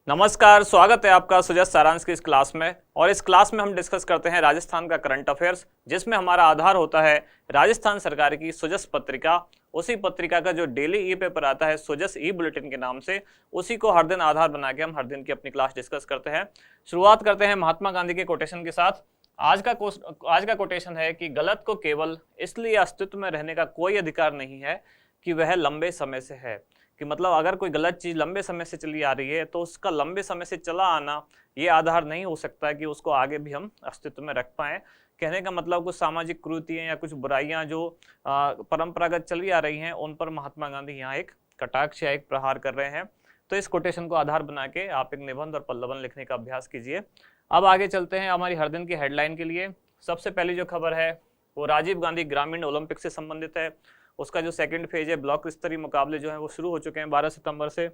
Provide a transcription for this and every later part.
नमस्कार, स्वागत है आपका सुजस सारांश की इस क्लास में। और इस क्लास में हम डिस्कस करते हैं राजस्थान का करंट अफेयर्स, जिसमें हमारा आधार होता है राजस्थान सरकार की सुजस पत्रिका। उसी पत्रिका का जो डेली ई पेपर आता है सुजस ई बुलेटिन के नाम से, उसी को हर दिन आधार बना के हम हर दिन की अपनी क्लास डिस्कस करते हैं। शुरुआत करते हैं महात्मा गांधी के कोटेशन के साथ। आज का कोटेशन है कि गलत को केवल इसलिए अस्तित्व में रहने का कोई अधिकार नहीं है कि वह लंबे समय से है। कि मतलब अगर कोई गलत चीज लंबे समय से चली आ रही है तो उसका लंबे समय से चला आना ये आधार नहीं हो सकता है कि उसको आगे भी हम अस्तित्व में रख पाएं। कहने का मतलब कुछ सामाजिक कुरीतियां या कुछ बुराइयां जो परंपरागत चली आ रही हैं उन पर महात्मा गांधी यहाँ एक कटाक्ष या एक प्रहार कर रहे हैं। तो इस कोटेशन को आधार बना के आप एक निबंध और पल्लवन लिखने का अभ्यास कीजिए। अब आगे चलते हैं हमारी हर दिन की हेडलाइन के लिए। सबसे पहली जो खबर है वो राजीव गांधी ग्रामीण ओलंपिक से संबंधित है। उसका जो सेकंड फेज है, ब्लॉक स्तरीय मुकाबले जो हैं वो शुरू हो चुके हैं 12 सितंबर से।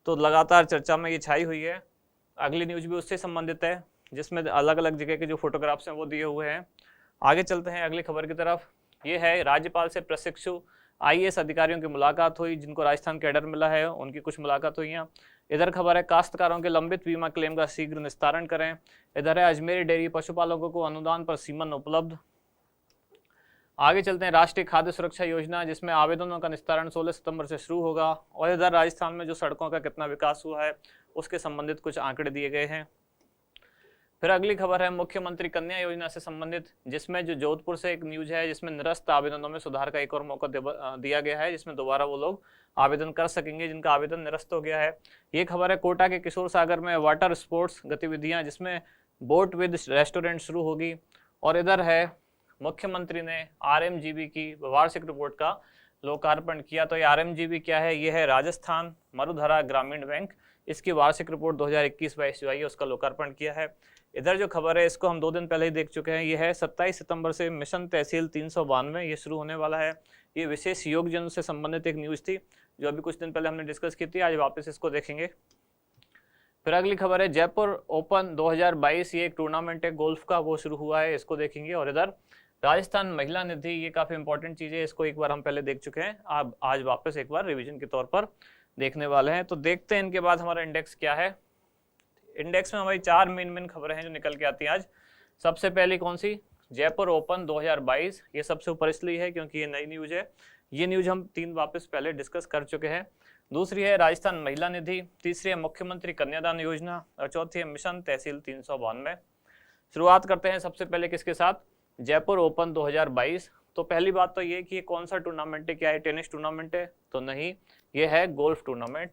तो लगातार चर्चा में ये छाई हुई है। अगली न्यूज भी उससे संबंधित है, जिसमें अलग अलग जगह के जो फोटोग्राफ्स हैं वो दिए हुए हैं। आगे चलते हैं अगली खबर की तरफ। ये है राज्यपाल से प्रशिक्षु IAS अधिकारियों की मुलाकात हुई, जिनको राजस्थान कैडर मिला है उनकी कुछ मुलाकात हुई हैं। इधर खबर है काश्तकारों के लंबित बीमा क्लेम का शीघ्र निस्तारण करें। इधर है अजमेरी डेयरी पशुपालकों को अनुदान पर सीमन उपलब्ध। आगे चलते हैं राष्ट्रीय खाद्य सुरक्षा योजना, जिसमें आवेदनों का निस्तारण 16 सितंबर से शुरू होगा। और इधर राजस्थान में जो सड़कों का कितना विकास हुआ है उसके संबंधित कुछ आंकड़े दिए गए हैं। फिर अगली खबर है मुख्यमंत्री कन्या योजना से संबंधित, जिसमें जो जोधपुर से एक न्यूज है जिसमें निरस्त आवेदनों में सुधार का एक और मौका दिया गया है, जिसमें दोबारा वो लोग आवेदन कर सकेंगे जिनका आवेदन निरस्त हो गया है। ये खबर है कोटा के किशोर सागर में वाटर स्पोर्ट्स गतिविधियां, जिसमें बोट विद रेस्टोरेंट शुरू होगी। और इधर है मुख्यमंत्री ने RMGB की वार्षिक रिपोर्ट का लोकार्पण किया। तो ये RMGB क्या है? ये है राजस्थान मरुधरा ग्रामीण बैंक। इसकी वार्षिक रिपोर्ट 2021-22 जो आई है उसका लोकार्पण किया है। इधर जो खबर है इसको हम 2 दिन पहले ही देख चुके हैं। ये है 27 सितंबर से मिशन तहसील 392 ये शुरू होने वाला है। ये विशेष योगजन से संबंधित एक न्यूज थी जो अभी कुछ दिन पहले हमने डिस्कस की थी। आज वापस इसको देखेंगे। फिर अगली खबर है जयपुर ओपन 2022, ये एक टूर्नामेंट है गोल्फ का, वो शुरू हुआ है, इसको देखेंगे। और इधर राजस्थान महिला निधि, ये काफी इंपॉर्टेंट चीज है, इसको एक बार हम पहले देख चुके हैं, अब आज वापस एक बार रिवीजन के तौर पर देखने वाले हैं। तो देखते हैं इनके बाद हमारा इंडेक्स क्या है। इंडेक्स में हमारी 4 मेन खबरें हैं जो निकल के आती हैं आज। सबसे पहली कौन सी? जयपुर ओपन 2022, ये सबसे ऊपर इसलिए है क्योंकि ये नई न्यूज है। ये न्यूज हम 3 वापस पहले डिस्कस कर चुके हैं। दूसरी है राजस्थान महिला निधि, तीसरी है मुख्यमंत्री कन्यादान योजना, और चौथी है मिशन तहसील 392। शुरुआत करते हैं सबसे पहले किसके साथ? जयपुर ओपन 2022। तो पहली बात तो ये कि कौन सा टूर्नामेंट है, क्या है? टेनिस टूर्नामेंट है? तो नहीं, ये है गोल्फ टूर्नामेंट,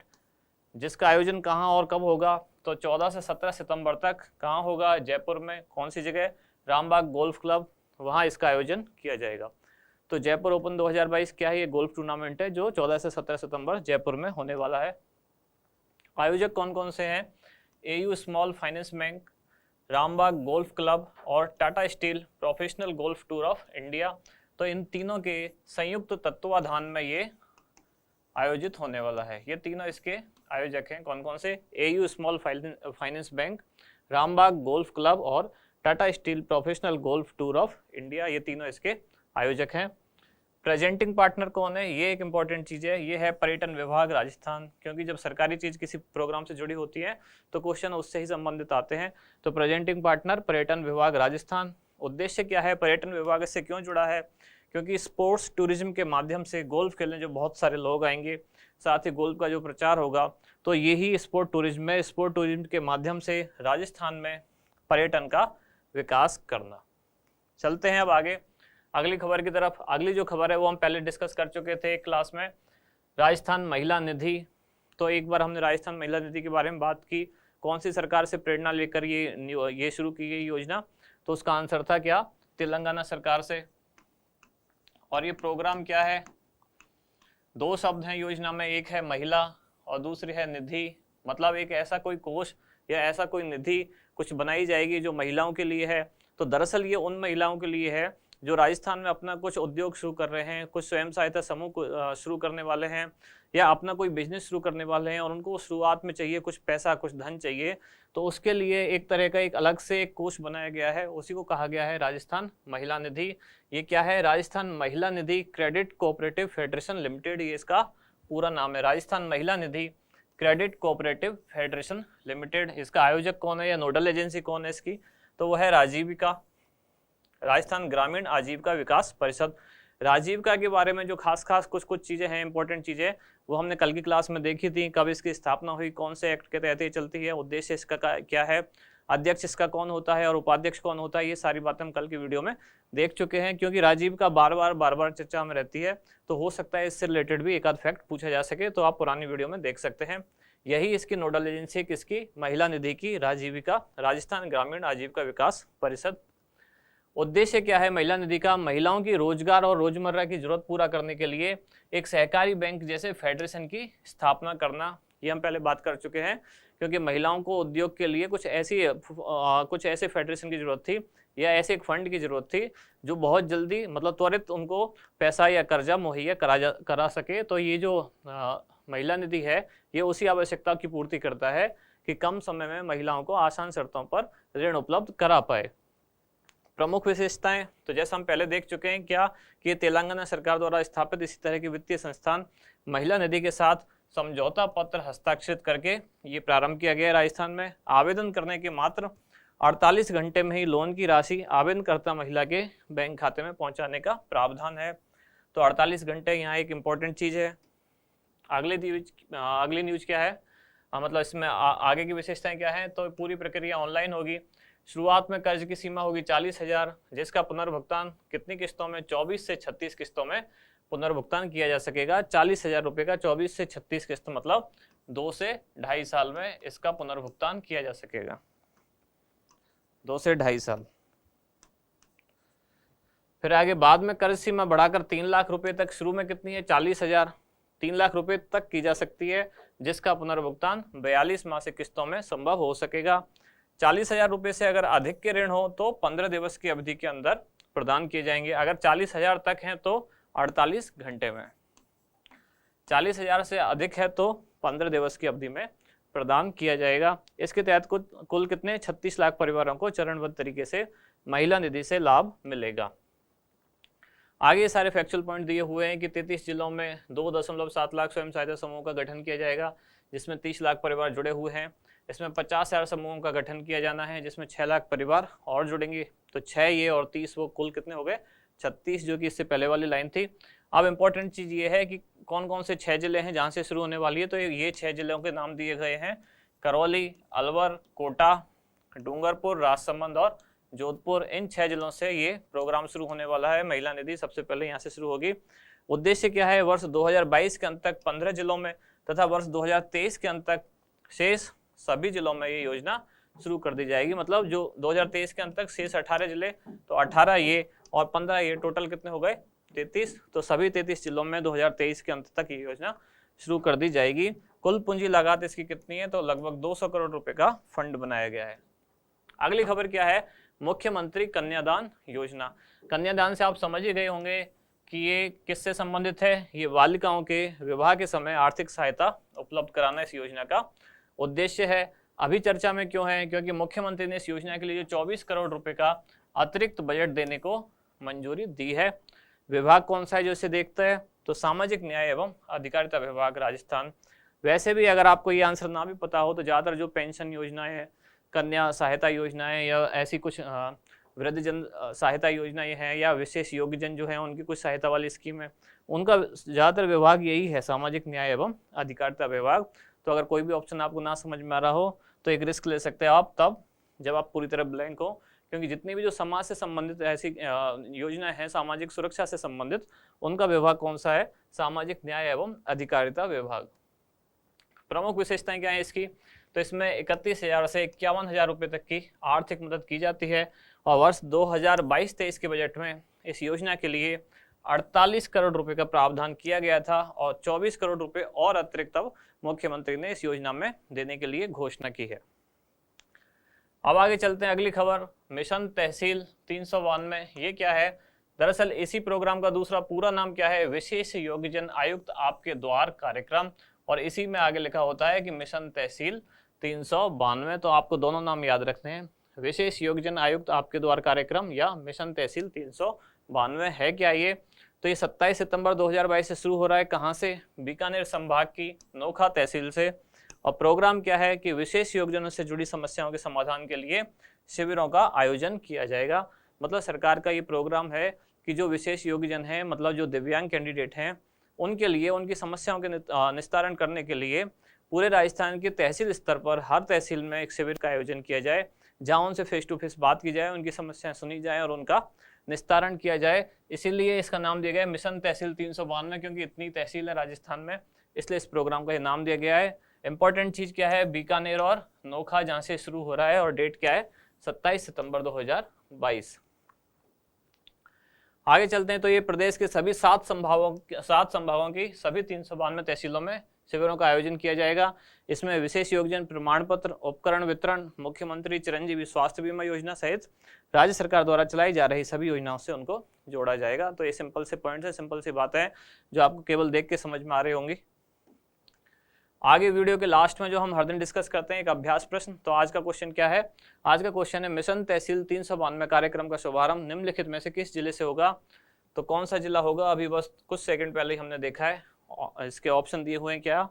जिसका आयोजन कहाँ और कब होगा? तो 14 से 17 सितंबर तक कहाँ होगा? जयपुर में। कौन सी जगह? रामबाग गोल्फ क्लब, वहाँ इसका आयोजन किया जाएगा। तो जयपुर ओपन 2022 क्या है? ये गोल्फ टूर्नामेंट है जो 14 से 17 सितंबर जयपुर में होने वाला है। आयोजक कौन कौन से हैं? AU Small Finance Bank, Rambagh Golf Club और Tata Steel Professional Golf Tour of India. तो इन तीनों के संयुक्त तत्वाधान में ये आयोजित होने वाला है। ये तीनों इसके आयोजक हैं। कौन कौन से? AU Small Finance Bank, Rambagh Golf Club और Tata Steel Professional Golf Tour of India, ये तीनों इसके आयोजक हैं। प्रेजेंटिंग पार्टनर कौन है? ये एक इंपॉर्टेंट चीज है, ये है पर्यटन विभाग राजस्थान, क्योंकि जब सरकारी चीज किसी प्रोग्राम से जुड़ी होती है तो क्वेश्चन उससे ही संबंधित आते हैं। तो प्रेजेंटिंग पार्टनर पर्यटन विभाग राजस्थान। उद्देश्य क्या है? पर्यटन विभाग इससे क्यों जुड़ा है? क्योंकि स्पोर्ट्स टूरिज्म के माध्यम से गोल्फ खेलने जो बहुत सारे लोग आएंगे, साथ ही गोल्फ का जो प्रचार होगा, तो यही स्पोर्ट टूरिज्म है। स्पोर्ट टूरिज्म के माध्यम से राजस्थान में पर्यटन का विकास करना। चलते हैं अब आगे अगली खबर की तरफ। अगली जो खबर है वो हम पहले डिस्कस कर चुके थे एक क्लास में, राजस्थान महिला निधि। तो एक बार हमने राजस्थान महिला निधि के बारे में बात की, कौन सी सरकार से प्रेरणा लेकर ये शुरू की गई योजना? तो उसका आंसर था क्या? तेलंगाना सरकार से। और ये प्रोग्राम क्या है? 2 शब्द हैं योजना में, एक है महिला और दूसरी है निधि। मतलब एक ऐसा कोई कोष या ऐसा कोई निधि कुछ बनाई जाएगी जो महिलाओं के लिए है। तो दरअसल ये उन महिलाओं के लिए है जो राजस्थान में अपना कुछ उद्योग शुरू कर रहे हैं, कुछ स्वयं सहायता समूह शुरू करने वाले हैं, या अपना कोई बिजनेस शुरू करने वाले हैं और उनको शुरुआत में चाहिए कुछ पैसा, कुछ धन चाहिए। तो उसके लिए एक तरह का एक अलग से एक कोष बनाया गया है, उसी को कहा गया है राजस्थान महिला निधि। ये क्या है? राजस्थान महिला निधि क्रेडिट कोऑपरेटिव फेडरेशन लिमिटेड, ये इसका पूरा नाम है। राजस्थान महिला निधि क्रेडिट कोऑपरेटिव फेडरेशन लिमिटेड। इसका आयोजक कौन है या नोडल एजेंसी कौन है इसकी, तो वो है राजीविका, राजस्थान ग्रामीण आजीविका विकास परिषद। राजीविका के बारे में जो खास कुछ चीजें हैं, इंपॉर्टेंट चीजें, वो हमने कल की क्लास में देखी थी। कब इसकी स्थापना हुई, कौन से एक्ट के तहत ये चलती है, उद्देश्य इसका क्या है, अध्यक्ष इसका कौन होता है और उपाध्यक्ष कौन होता है, ये सारी बातें हम कल की वीडियो में देख चुके हैं। क्योंकि राजीविका बार बार चर्चा में रहती है, तो हो सकता है इससे रिलेटेड भी एक आध फैक्ट पूछा जा सके, तो आप पुरानी वीडियो में देख सकते हैं। यही इसकी नोडल एजेंसी है, किसकी, महिला निधि की, राजीविका, राजस्थान ग्रामीण आजीविका विकास परिषद। उद्देश्य क्या है महिला निधि का, महिलाओं की रोजगार और रोजमर्रा की जरूरत पूरा करने के लिए एक सहकारी बैंक जैसे फेडरेशन की स्थापना करना। ये हम पहले बात कर चुके हैं, क्योंकि महिलाओं को उद्योग के लिए कुछ ऐसे फेडरेशन की जरूरत थी या ऐसे एक फंड की जरूरत थी जो बहुत जल्दी, मतलब त्वरित उनको पैसा या कर्जा मुहैया करा सके। तो ये जो महिला निधि है, ये उसी आवश्यकता की पूर्ति करता है कि कम समय में महिलाओं को आसान शर्तों पर ऋण उपलब्ध करा पाए। प्रमुख विशेषताएं, तो जैसा हम पहले देख चुके हैं क्या कि ये तेलंगाना सरकार द्वारा स्थापित इसी तरह की वित्तीय संस्थान महिला निधि के साथ समझौता पत्र हस्ताक्षरित करके ये प्रारंभ किया गया है राजस्थान में। आवेदन करने के मात्र 48 घंटे में ही लोन की राशि आवेदनकर्ता महिला के बैंक खाते में पहुंचाने का प्रावधान है। तो 48 घंटे यहाँ एक इम्पोर्टेंट चीज है। अगली न्यूज क्या है, मतलब इसमें आगे की विशेषताएं क्या है, तो पूरी प्रक्रिया ऑनलाइन होगी। शुरुआत में कर्ज की सीमा होगी 40,000, जिसका पुनर्भुगतान कितनी किस्तों में, 24 से 36 किस्तों में पुनर्भुगतान किया जा सकेगा। 40,000 रुपए का 24 से 36 किस्त, मतलब 2 से 2.5 साल में इसका पुनर्भुगतान किया जा सकेगा, 2 से 2.5 साल। फिर आगे बाद में कर्ज सीमा बढ़ाकर 3 लाख रुपए तक, शुरू में कितनी है 40,000, 3 लाख रुपए तक की जा सकती है, जिसका पुनर्भुगतान 42 मासिक किस्तों में संभव हो सकेगा। 40,000 रुपए से अगर अधिक के ऋण हो तो 15 दिवस की अवधि के अंदर प्रदान किए जाएंगे। अगर 40,000 तक है तो 48 घंटे में, 40,000 से अधिक है तो 15 दिवस की अवधि में प्रदान किया जाएगा। इसके तहत कुल कितने 36 लाख परिवारों को चरणबद्ध तरीके से महिला निधि से लाभ मिलेगा। आगे सारे फैक्चुअल पॉइंट दिए हुए हैं कि 33 जिलों में 2.7 लाख स्वयं सहायता समूह का गठन किया जाएगा, जिसमें 30 लाख परिवार जुड़े हुए हैं। इसमें 50,000 समूहों का गठन किया जाना है, जिसमें 6 लाख परिवार और जुड़ेंगे। तो 6 ये और 30 वो कुल कितने हो गए 36, जो कि इससे पहले वाली लाइन थी। अब इंपॉर्टेंट चीज ये है कि कौन कौन से 6 जिले हैं जहां से शुरू होने वाली है। तो ये 6 जिलों के नाम दिए गए हैं, करौली, अलवर, कोटा, डूंगरपुर, राजसमंद और जोधपुर। इन 6 जिलों से ये प्रोग्राम शुरू होने वाला है। महिला निधि सबसे पहले यहाँ से शुरू होगी। उद्देश्य क्या है, वर्ष 2022 के अंत तक 15 जिलों में तथा वर्ष 2023 के अंत तक शेष सभी जिलों में ये योजना शुरू कर दी जाएगी। मतलब जो 2023 के अंत तक शेष 18 जिले, तो 18 ये और 15 ये, टोटल कितने हो गए 33। तो सभी 33 जिलों में 2023 के अंत तक ये योजना शुरू कर दी जाएगी। कुल पूंजी लागत इसकी कितनी है, तो लगभग 200 करोड़ रुपए का फंड बनाया गया है। अगली खबर क्या है, मुख्यमंत्री कन्यादान योजना। कन्यादान से आप समझ ही गए होंगे कि ये किससे संबंधित है। ये बालिकाओं के विवाह के समय आर्थिक सहायता उपलब्ध कराना इस योजना का उद्देश्य है। अभी चर्चा में क्यों है, क्योंकि मुख्यमंत्री ने इस योजना के लिए 24 करोड़ रुपए का अतिरिक्त बजट देने को मंजूरी दी है। विभाग कौन सा है जो इसे देखता है, तो सामाजिक न्याय एवं अधिकारिता विभाग राजस्थान। वैसे भी अगर आपको ये आंसर ना भी पता हो तो ज़्यादातर जो पेंशन योजनाएं, कन्या सहायता योजनाएं या ऐसी कुछ वृद्धजन सहायता योजनाएं हैं या विशेष योग्यजन जो है उनकी कुछ सहायता वाली स्कीम है, उनका ज़्यादातर विभाग यही है, सामाजिक न्याय एवं अधिकारिता विभाग। तो अगर कोई भी ऑप्शन आपको ना समझ में आ रहा हो तो एक रिस्क ले सकते हैं आप तब जब आप पूरी तरह ब्लैंक हो, क्योंकि जितनी भी जो समाज से संबंधित ऐसी योजना है, सामाजिक सुरक्षा से संबंधित, उनका विभाग कौन सा है, सामाजिक न्याय एवं अधिकारिता विभाग। प्रमुख विशेषताएं क्या है इसकी, तो इसमें 31,000 से 51,000 रुपये तक की आर्थिक मदद की जाती है और वर्ष 2022-23 के बजट में इस योजना के लिए 48 करोड़ रुपए का प्रावधान किया गया था और 24 करोड़ रुपए और अतिरिक्त अब मुख्यमंत्री ने इस योजना में देने के लिए घोषणा की है। अब आगे चलते हैं, अगली खबर, मिशन तहसील 392। ये क्या है, दरअसल इसी प्रोग्राम का दूसरा पूरा नाम क्या है, विशेष योग्यजन आयुक्त आपके द्वार कार्यक्रम, और इसी में आगे लिखा होता है कि मिशन तहसील 392। तो आपको दोनों नाम याद रखने हैं, विशेष योग्यजन आयुक्त आपके द्वार कार्यक्रम या मिशन तहसील 392 है क्या ये। तो ये 27 सितंबर 2022 से शुरू हो रहा है। कहाँ से, बीकानेर संभाग की नोखा तहसील से, और प्रोग्राम क्या है कि विशेष योगजनों से जुड़ी समस्याओं के समाधान के लिए शिविरों का आयोजन किया जाएगा। मतलब सरकार का ये प्रोग्राम है कि जो विशेष योग्यजन हैं, मतलब जो दिव्यांग कैंडिडेट हैं, उनके लिए उनकी समस्याओं के निस्तारण करने के लिए पूरे राजस्थान के तहसील स्तर पर हर तहसील में एक शिविर का आयोजन किया जाए, जहां उनसे फेस टू फेस बात की जाए, उनकी समस्याएं सुनी जाए और उनका निस्तारण किया जाए। इसीलिए इसका नाम दिया गया है मिशन तहसील 392, क्योंकि इतनी तहसील है राजस्थान में, इसलिए इस प्रोग्राम का ये नाम दिया गया है। इंपॉर्टेंट चीज क्या है, बीकानेर और नोखा जहां से शुरू हो रहा है, और डेट क्या है 27 सितंबर 2022। आगे चलते हैं तो ये प्रदेश के सभी 7 संभागों की सभी 392 तहसीलों में शिविरों का आयोजन किया जाएगा। इसमें विशेष योगजन प्रमाण पत्र, उपकरण वितरण, मुख्यमंत्री चिरंजीवी स्वास्थ्य बीमा योजना सहित राज्य सरकार द्वारा चलाई जा रही सभी योजनाओं से उनको जोड़ा जाएगा। तो ये सिंपल से पॉइंट्स है, सिंपल सी बातें हैं जो आपको केवल देख के समझ में आ रही होंगी। आगे वीडियो के लास्ट में जो हम हर दिन डिस्कस करते हैं एक अभ्यास प्रश्न। तो आज का क्वेश्चन क्या है, आज का क्वेश्चन है मिशन तहसील 392 कार्यक्रम का शुभारंभ निम्नलिखित में से किस जिले से होगा। तो कौन सा जिला होगा, अभी बस कुछ सेकंड पहले ही हमने देखा है। इसके ऑप्शन दिए हुए हैं क्या,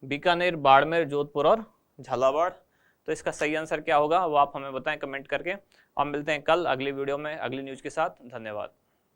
बीकानेर, बाड़मेर, जोधपुर और झालावाड़। तो इसका सही आंसर क्या होगा वो आप हमें बताएं कमेंट करके। अब मिलते हैं कल अगली वीडियो में अगली न्यूज के साथ। धन्यवाद।